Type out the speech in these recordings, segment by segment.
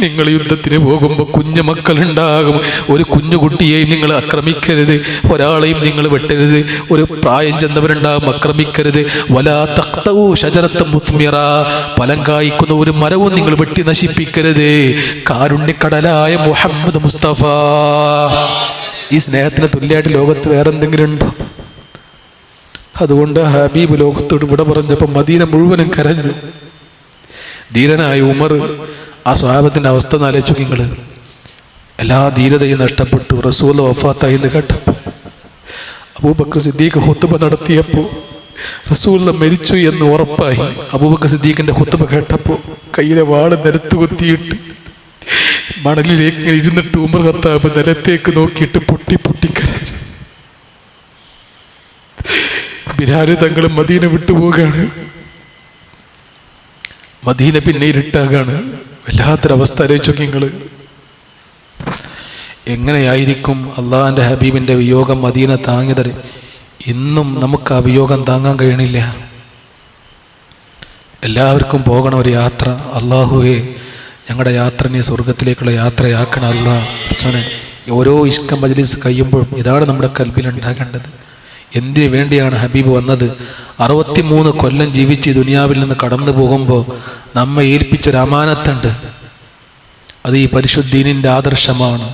നിങ്ങൾ യുദ്ധത്തിന് പോകുമ്പോൾ കുഞ്ഞു മക്കളുണ്ടാകും. ഒരു കുഞ്ഞുകുട്ടിയെയും നിങ്ങൾ ആക്രമിക്കരുത്, ഒരാളെയും നിങ്ങൾ വെട്ടരുത്. ഒരു പ്രായം ചെന്നവരുണ്ടാകും, ആക്രമിക്കരുത്. വലാ തഖ്തഉ ശജറത മുസ്മിറ, ഫലം കായ്ക്കുന്ന ഒരു മരവും നിങ്ങൾ വെട്ടി നശിപ്പിക്കരുത്. കാരുണ്യക്കടലായ മുഹമ്മദ് മുസ്തഫ. ഈ സ്നേഹത്തിന് തുല്യമായിട്ട് ലോകത്ത് വേറെ എന്തെങ്കിലും ഉണ്ടോ? അതുകൊണ്ട് ഹബീബ് ലോകത്തോട് ഇവിടെ പറഞ്ഞപ്പോൾ മദീന മുഴുവനും കരഞ്ഞു. ധീരനായ ഉമർ, ആ സ്വഹാബത്തിന്റെ അവസ്ഥ ആലോചിച്ചു നിങ്ങൾ. എല്ലാ ധീരതയും നഷ്ടപ്പെട്ടു. റസൂൽ വഫാത്തായി എന്ന് കേട്ടപ്പോൾ അബൂബക്കർ സിദ്ദീഖ് ഖുത്ബ നടത്തിയപ്പോൾ റസൂൽ മരിച്ചു എന്ന് ഉറപ്പായി. അബൂബക്കർ സിദ്ദീഖിന്റെ ഖുത്ബ കേട്ടപ്പോൾ കയ്യിലെ വാള് നിലത്ത് കുത്തിയിട്ട് മണലിലേക്ക് ഇരുന്നിട്ട് ഉമർ ഖത്താബ് നിലത്തേക്ക് നോക്കിയിട്ട് പൊട്ടി പൊട്ടിക്കരഞ്ഞു. ബിലാൽ തങ്ങൾ മദീന വിട്ടുപോകാണ്. മദീന പിന്നെ ഇരുട്ടാകാണ്. വല്ലാത്തൊരവസ്ഥ ആലോചിച്ചു നിങ്ങൾ. എങ്ങനെയായിരിക്കും അള്ളാഹിന്റെ ഹബീബിന്റെ വിയോഗം മദീന താങ്ങിയത്? ഇന്നും നമുക്ക് ആ വിയോഗം താങ്ങാൻ കഴിയണില്ല. എല്ലാവർക്കും പോകണം ഒരു യാത്ര. അള്ളാഹുവേ, ഞങ്ങളുടെ യാത്ര നീ സ്വർഗത്തിലേക്കുള്ള യാത്രയാക്കണം അല്ലാഹ്. ഓരോ ഇഷ്ക മജ്ലിസ് കഴിയുമ്പോഴും ഇതാണ് നമ്മുടെ കൽബിൽ ഉണ്ടാകേണ്ടത്. എന്തിനു വേണ്ടിയാണ് ഹബീബ് വന്നത്? 63 കൊല്ലം ജീവിച്ച് ദുനിയാവിൽ നിന്ന് കടന്നു പോകുമ്പോൾ നമ്മെ ഏൽപ്പിച്ചൊരു അമാനത്തുണ്ട്. അത് ഈ പരിശുദ്ധീനിൻ്റെ ആദർശമാണ്,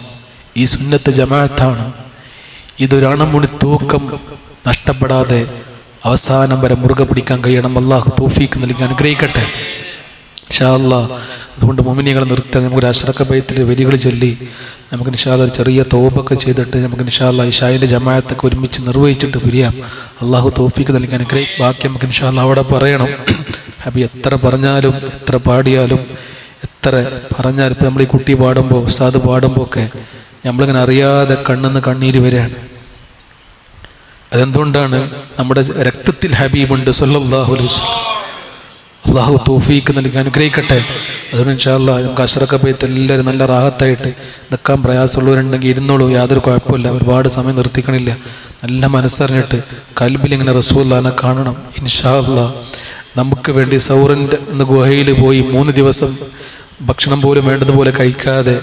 ഈ സുന്നത്ത് ജമാഅത്താണ്. ഇതൊരണമുണി തൂക്കം നഷ്ടപ്പെടാതെ അവസാനം വരെ മുറുകെ പിടിക്കാൻ കഴിയണം. അല്ലാഹു തൗഫീഖ് നൽകി അനുഗ്രഹിക്കട്ടെ ഇൻഷാ അല്ലാഹ്. അതുകൊണ്ട് മുഅ്മിനീങ്ങളെ നിർത്താൻ നമുക്കൊരു അശ്റഖ ബൈത്തിൽ വരികൾ ചൊല്ലി നമുക്ക് ഇൻഷാ അല്ലാഹ് ഒരു ചെറിയ തൗബൊക്കെ ചെയ്തിട്ട് നമുക്ക് ഇൻഷാ അല്ലാഹ് ഇശായിൻ്റെ ജമാഅത്തൊക്കെ ഒരുമിച്ച് നിർവഹിച്ചിട്ട് പിരിയാം. അല്ലാഹു തൗഫീഖ് നൽകി അനുഗ്രഹിക്കും. ബാക്കി നമുക്ക് ഇൻഷാ അല്ലാഹ് അവിടെ പറയണം. ഹബി എത്ര പറഞ്ഞാലും എത്ര പാടിയാലും എത്ര പറഞ്ഞാലും ഇപ്പം നമ്മൾ ഈ കുട്ടി പാടുമ്പോൾ ഉസ്താദ് പാടുമ്പോൾ ഒക്കെ നമ്മളിങ്ങനെ അറിയാതെ കണ്ണിന്ന് കണ്ണീര് വരികയാണ്. അതെന്തുകൊണ്ടാണ്? നമ്മുടെ രക്തത്തിൽ ഹബീബുണ്ട് സല്ലല്ലാഹു അലൈഹി വസല്ലം. അള്ളാഹു തൗഫീഖ് നൽകി അനുഗ്രഹിക്കട്ടെ. അതുകൊണ്ട് ഇൻഷാ അല്ലാഹ് നമുക്ക് അശ്റഖ ബൈത്ത് എല്ലാവരും നല്ല റാഹത്തായിട്ട് നിൽക്കാൻ പ്രയാസമുള്ളവരുണ്ടെങ്കിൽ ഇരുന്നോളൂ, യാതൊരു കുഴപ്പമില്ല. ഒരുപാട് സമയം നിർത്തിക്കണില്ല. നല്ല മനസ്സറിഞ്ഞിട്ട് കൽബിൽ ഇങ്ങനെ റസൂലുള്ളാഹിനെ കാണണം ഇൻഷാ അല്ലാഹ്. നമുക്ക് വേണ്ടി സൗറിൻ്റെ ഗുഹയിൽ പോയി 3 ദിവസം ഭക്ഷണം പോലും വേണ്ടതുപോലെ കഴിക്കാതെ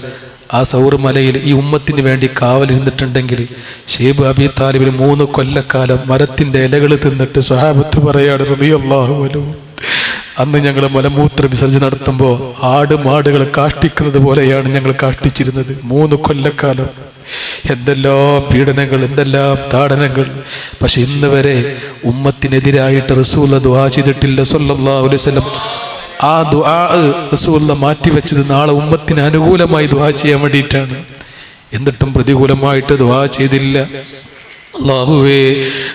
ആ സൗർ മലയിൽ ഈ ഉമ്മത്തിന് വേണ്ടി കാവലിരുന്നിട്ടുണ്ടെങ്കിൽ ഷൈബ് അബി താലിബിൽ 3 കൊല്ലക്കാലം മരത്തിൻ്റെ ഇലകൾ തിന്നിട്ട് സ്വഹാബത്ത് പറയാണ് റളിയല്ലാഹു അൻഹു, അന്ന് ഞങ്ങൾ മലമൂത്ര വിസർജനം നടത്തുമ്പോൾ ആട് മാടുകൾ കാഷ്ടിക്കുന്നത് പോലെയാണ് ഞങ്ങൾ കാഷ്ടിച്ചിരുന്നത് 3 കൊല്ലക്കാലം. എന്തെല്ലാം പീഡനങ്ങൾ, എന്തെല്ലാം താടനങ്ങൾ. പക്ഷെ ഇന്ന് വരെ ഉമ്മത്തിനെതിരായിട്ട് റസൂൽ ദുആ ചെയ്തിട്ടില്ല സല്ലല്ലാഹു അലൈഹി വസല്ലം. ആ ദുആ റസൂൽ മാറ്റിവെച്ചത് നാളെ ഉമ്മത്തിന് അനുകൂലമായി ദുആ ചെയ്യാൻ വേണ്ടിയിട്ടാണ്. എന്നിട്ടും പ്രതികൂലമായിട്ട് ദുആ ചെയ്തില്ല. അല്ലാഹുവേ,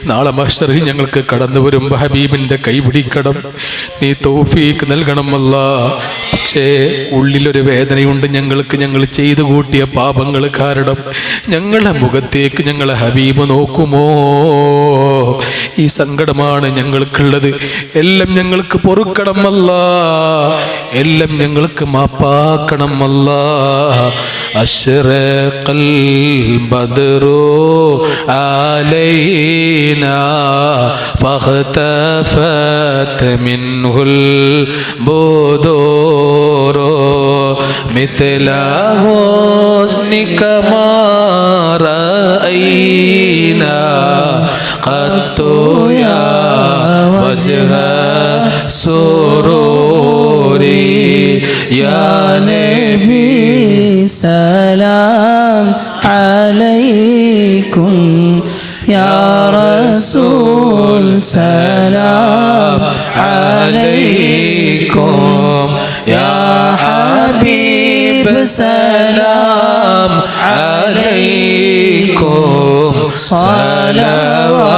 നാളെ മഹ്ശറിൽ ഞങ്ങൾക്ക് കടന്നു വരുമ്പോൾ ഹബീബിൻ്റെ കൈ പിടിക്കണം, നീ തൗഫീഖ് നൽകണം അല്ലാഹ്. പക്ഷേ ഉള്ളിലൊരു വേദനയുണ്ട് ഞങ്ങൾക്ക്. ഞങ്ങൾ ചെയ്തു കൂട്ടിയ പാപങ്ങൾ കാരണം ഞങ്ങളുടെ മുഖത്തേക്ക് ഞങ്ങളെ ഹബീബ് നോക്കുമോ? ഈ സങ്കടമാണ് ഞങ്ങൾക്കുള്ളത്. എല്ലാം ഞങ്ങൾക്ക് പൊറുക്കണം അല്ലാഹ്, എല്ലാം ഞങ്ങൾക്ക് മാപ്പാക്കണം അല്ലാഹ്. അശ്റഖൽ ബദ്റു علينا فاختفت منه البدور مثل حسنك ما رأينا قط يا وجه السرور يا نبي سلام عليكم يا رسول سلام عليكم يا حبيب سلام عليكم صلوات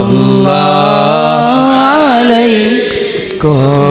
الله عليكم.